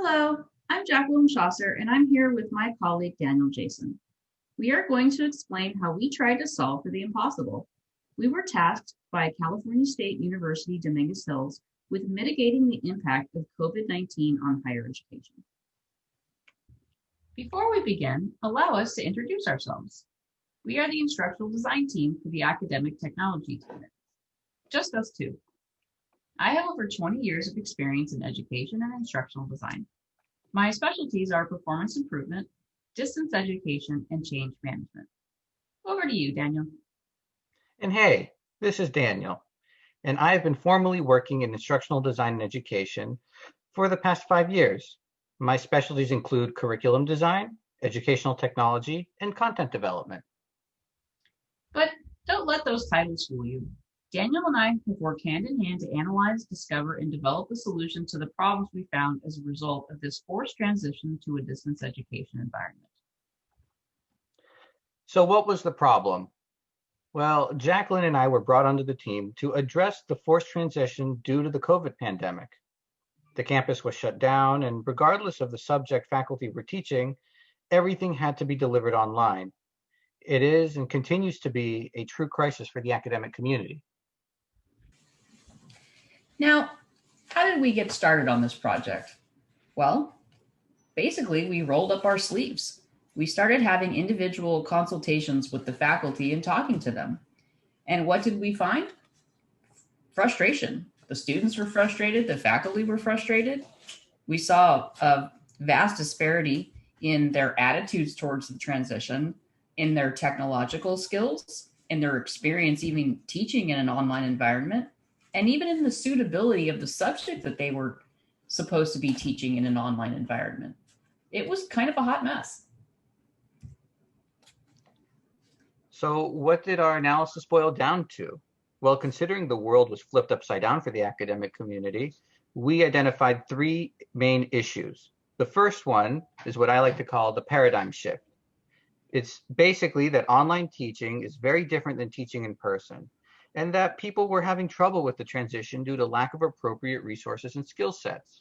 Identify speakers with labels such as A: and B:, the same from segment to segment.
A: Hello, I'm Jacqueline Chaucer, and I'm here with my colleague Daniel Jason. We are going to explain how we tried to solve for the impossible. We were tasked by California State University, Dominguez Hills with mitigating the impact of COVID-19 on higher education. Before we begin, allow us to introduce ourselves. We are the instructional design team for the academic technology team. Just us two. I have over 20 years of experience in education and instructional design. My specialties are performance improvement, distance education, and change management. Over to you, Daniel.
B: And hey, this is Daniel, and I've been formally working in instructional design and education for the past 5 years. My specialties include curriculum design, educational technology, and content development.
A: But don't let those titles fool you. Daniel and I have worked hand in hand to analyze, discover, and develop a solution to the problems we found as a result of this forced transition to a distance education environment.
B: So what was the problem? Well, Jacqueline and I were brought onto the team to address the forced transition due to the COVID pandemic. The campus was shut down, and regardless of the subject faculty were teaching, everything had to be delivered online. It is and continues to be a true crisis for the academic community.
A: Now, how did we get started on this project? Well, basically, we rolled up our sleeves. We started having individual consultations with the faculty and talking to them. And what did we find? Frustration. The students were frustrated, the faculty were frustrated. We saw a vast disparity in their attitudes towards the transition, in their technological skills, in their experience even teaching in an online environment, and even in the suitability of the subject that they were supposed to be teaching in an online environment. It was kind of a hot mess.
B: So what did our analysis boil down to? Well, considering the world was flipped upside down for the academic community, we identified three main issues. The first one is what I like to call the paradigm shift. It's basically that online teaching is very different than teaching in person, and that people were having trouble with the transition due to lack of appropriate resources and skill sets.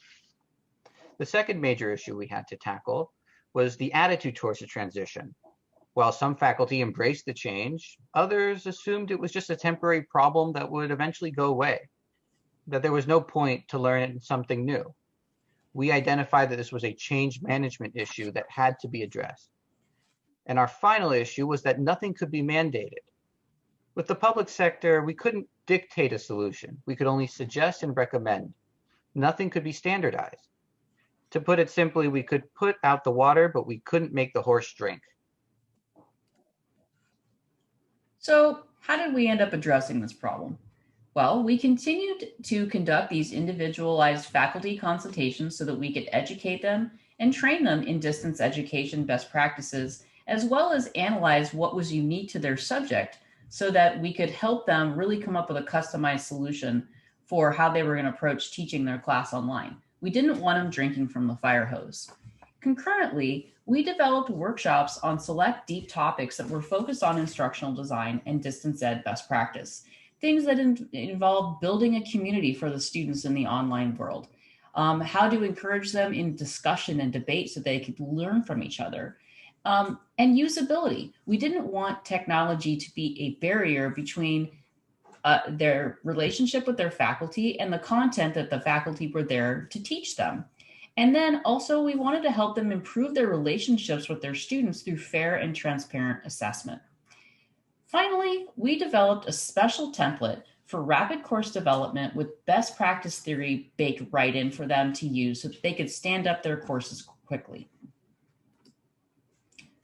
B: The second major issue we had to tackle was the attitude towards the transition. While some faculty embraced the change, others assumed it was just a temporary problem that would eventually go away, that there was no point to learn something new. We identified that this was a change management issue that had to be addressed. And our final issue was that nothing could be mandated. With the public sector, we couldn't dictate a solution. We could only suggest and recommend. Nothing could be standardized. To put it simply, we could put out the water, but we couldn't make the horse drink.
A: So, how did we end up addressing this problem? Well, we continued to conduct these individualized faculty consultations so that we could educate them and train them in distance education best practices, as well as analyze what was unique to their subject so that we could help them really come up with a customized solution for how they were going to approach teaching their class online. We didn't want them drinking from the fire hose. Concurrently, we developed workshops on select deep topics that were focused on instructional design and distance ed best practice, things that involve building a community for the students in the online world, how to encourage them in discussion and debate so they could learn from each other, and usability. We didn't want technology to be a barrier between their relationship with their faculty and the content that the faculty were there to teach them. And then also we wanted to help them improve their relationships with their students through fair and transparent assessment. Finally, we developed a special template for rapid course development with best practice theory baked right in for them to use so that they could stand up their courses quickly.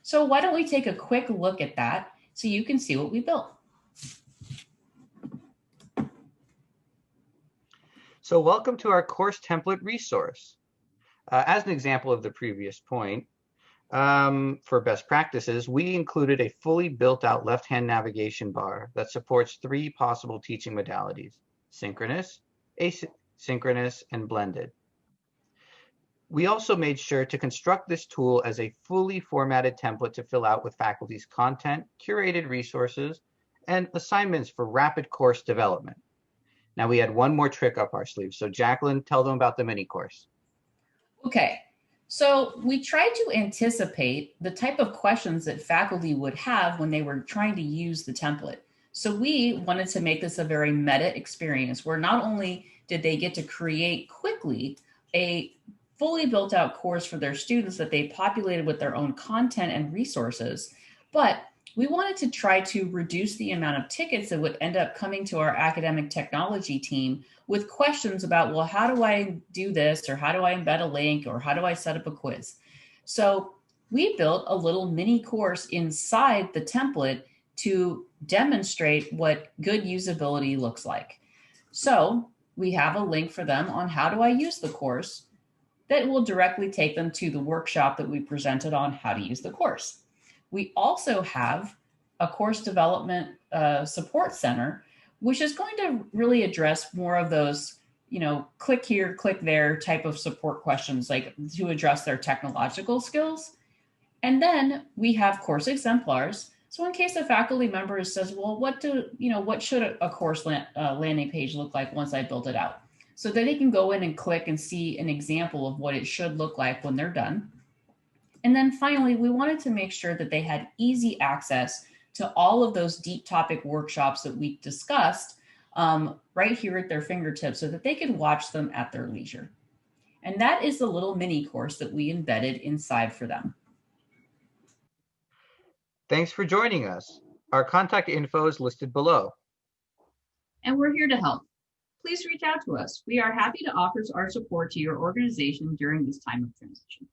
A: So why don't we take a quick look at that so you can see what we built.
B: So welcome to our course template resource. As an example of the previous point, for best practices, we included a fully built out left-hand navigation bar that supports three possible teaching modalities: synchronous, asynchronous, and blended. We also made sure to construct this tool as a fully formatted template to fill out with faculty's content, curated resources, and assignments for rapid course development. Now we had one more trick up our sleeve. So Jacqueline, tell them about the mini course.
A: Okay, so we tried to anticipate the type of questions that faculty would have when they were trying to use the template. So we wanted to make this a very meta experience where not only did they get to create quickly a fully built out course for their students that they populated with their own content and resources, but we wanted to try to reduce the amount of tickets that would end up coming to our academic technology team with questions about, well, how do I do this? Or how do I embed a link? Or how do I set up a quiz? So we built a little mini course inside the template to demonstrate what good usability looks like. So we have a link for them on how do I use the course that will directly take them to the workshop that we presented on how to use the course. We also have a course development support center, which is going to really address more of those, click here, click there type of support questions, like to address their technological skills. And then we have course exemplars. So in case a faculty member says, well, what should a course landing page look like once I build it out? So that they can go in and click and see an example of what it should look like when they're done. And then finally, we wanted to make sure that they had easy access to all of those deep topic workshops that we discussed right here at their fingertips so that they could watch them at their leisure. And that is the little mini course that we embedded inside for them.
B: Thanks for joining us. Our contact info is listed below.
A: And we're here to help. Please reach out to us. We are happy to offer our support to your organization during this time of transition.